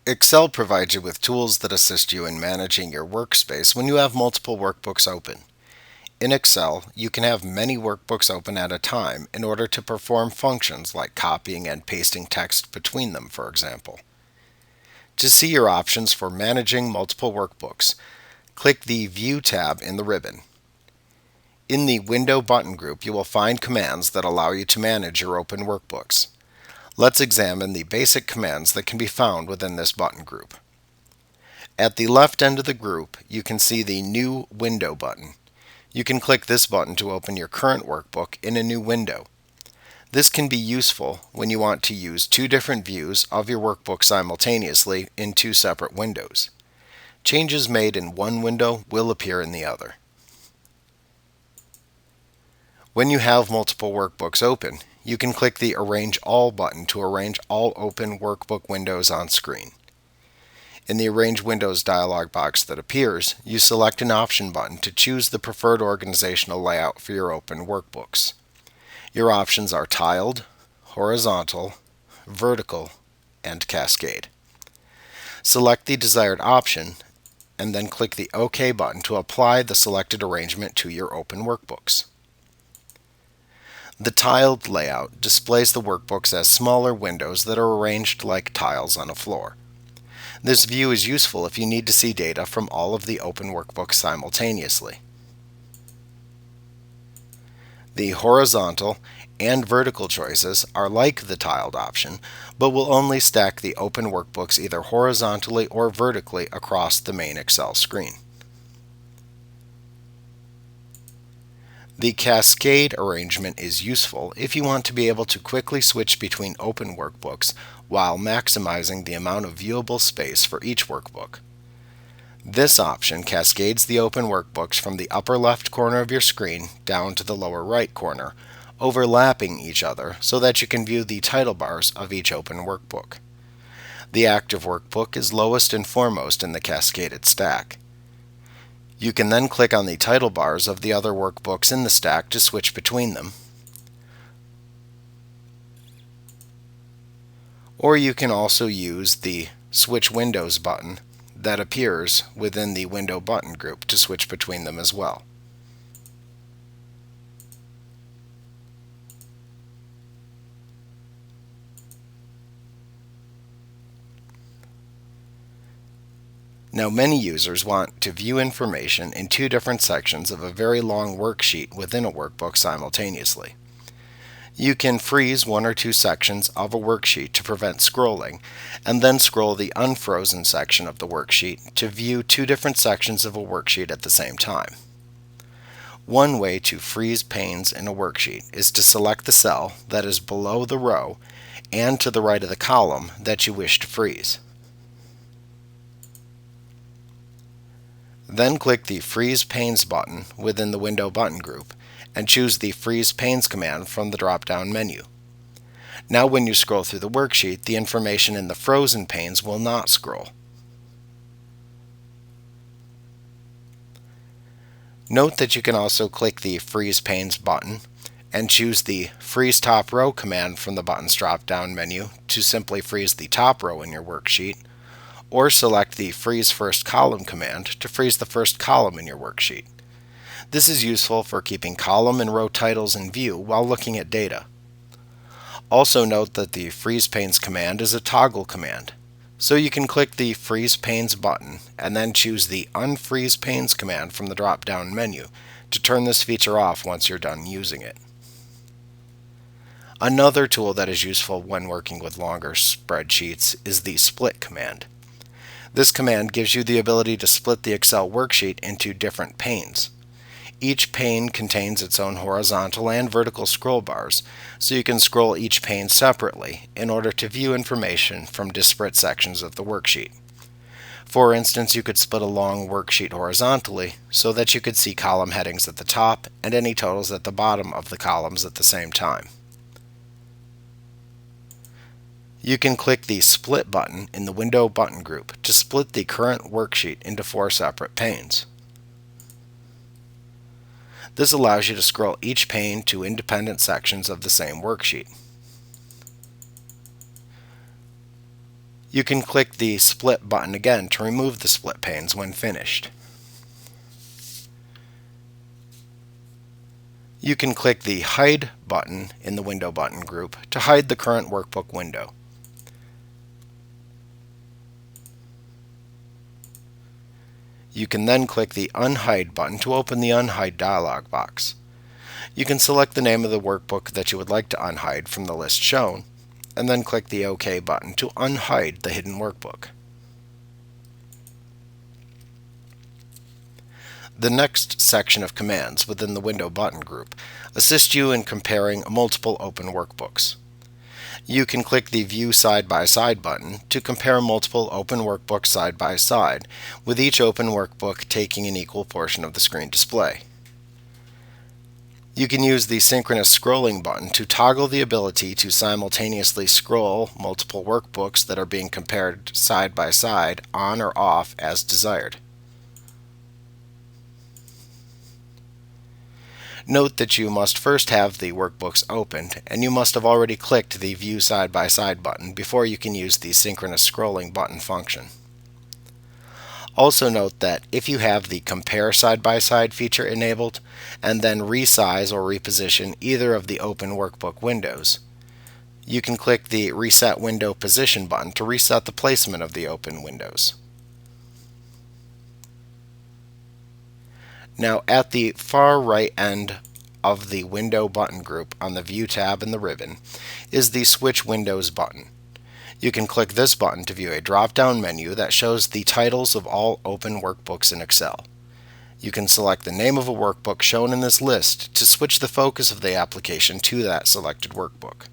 Excel provides you with tools that assist you in managing your workspace when you have multiple workbooks open. In Excel, you can have many workbooks open at a time in order to perform functions like copying and pasting text between them, for example. To see your options for managing multiple workbooks, click the View tab in the ribbon. In the Window button group, you will find commands that allow you to manage your open workbooks. Let's examine the basic commands that can be found within this button group. At the left end of the group, you can see the New Window button. You can click this button to open your current workbook in a new window. This can be useful when you want to use two different views of your workbook simultaneously in two separate windows. Changes made in one window will appear in the other. When you have multiple workbooks open, you can click the Arrange All button to arrange all open workbook windows on screen. In the Arrange Windows dialog box that appears, you select an option button to choose the preferred organizational layout for your open workbooks. Your options are tiled, horizontal, vertical, and cascade. Select the desired option and then click the OK button to apply the selected arrangement to your open workbooks. The tiled layout displays the workbooks as smaller windows that are arranged like tiles on a floor. This view is useful if you need to see data from all of the open workbooks simultaneously. The horizontal and vertical choices are like the tiled option, but will only stack the open workbooks either horizontally or vertically across the main Excel screen. The cascade arrangement is useful if you want to be able to quickly switch between open workbooks while maximizing the amount of viewable space for each workbook. This option cascades the open workbooks from the upper left corner of your screen down to the lower right corner, overlapping each other so that you can view the title bars of each open workbook. The active workbook is lowest and foremost in the cascaded stack. You can then click on the title bars of the other workbooks in the stack to switch between them. Or you can also use the Switch Windows button that appears within the Window button group to switch between them as well. Now, many users want to view information in two different sections of a very long worksheet within a workbook simultaneously. You can freeze one or two sections of a worksheet to prevent scrolling, and then scroll the unfrozen section of the worksheet to view two different sections of a worksheet at the same time. One way to freeze panes in a worksheet is to select the cell that is below the row and to the right of the column that you wish to freeze. Then click the Freeze Panes button within the Window button group and choose the Freeze Panes command from the drop-down menu. Now when you scroll through the worksheet, the information in the frozen panes will not scroll. Note that you can also click the Freeze Panes button and choose the Freeze Top Row command from the button's drop-down menu to simply freeze the top row in your worksheet, or select the Freeze First Column command to freeze the first column in your worksheet. This is useful for keeping column and row titles in view while looking at data. Also note that the Freeze Panes command is a toggle command, so you can click the Freeze Panes button and then choose the Unfreeze Panes command from the drop-down menu to turn this feature off once you're done using it. Another tool that is useful when working with longer spreadsheets is the Split command. This command gives you the ability to split the Excel worksheet into different panes. Each pane contains its own horizontal and vertical scroll bars, so you can scroll each pane separately in order to view information from disparate sections of the worksheet. For instance, you could split a long worksheet horizontally so that you could see column headings at the top and any totals at the bottom of the columns at the same time. You can click the Split button in the Window button group to split the current worksheet into 4 separate panes. This allows you to scroll each pane to independent sections of the same worksheet. You can click the Split button again to remove the split panes when finished. You can click the Hide button in the Window button group to hide the current workbook window. You can then click the Unhide button to open the Unhide dialog box. You can select the name of the workbook that you would like to unhide from the list shown, and then click the OK button to unhide the hidden workbook. The next section of commands within the Window button group assist you in comparing multiple open workbooks. You can click the View Side by Side button to compare multiple open workbooks side by side, with each open workbook taking an equal portion of the screen display. You can use the Synchronous Scrolling button to toggle the ability to simultaneously scroll multiple workbooks that are being compared side by side on or off as desired. Note that you must first have the workbooks opened, and you must have already clicked the View Side by Side button before you can use the Synchronous Scrolling button function. Also note that if you have the Compare Side by Side feature enabled, and then resize or reposition either of the open workbook windows, you can click the Reset Window Position button to reset the placement of the open windows. Now, at the far right end of the Window button group on the View tab in the ribbon is the Switch Windows button. You can click this button to view a drop-down menu that shows the titles of all open workbooks in Excel. You can select the name of a workbook shown in this list to switch the focus of the application to that selected workbook.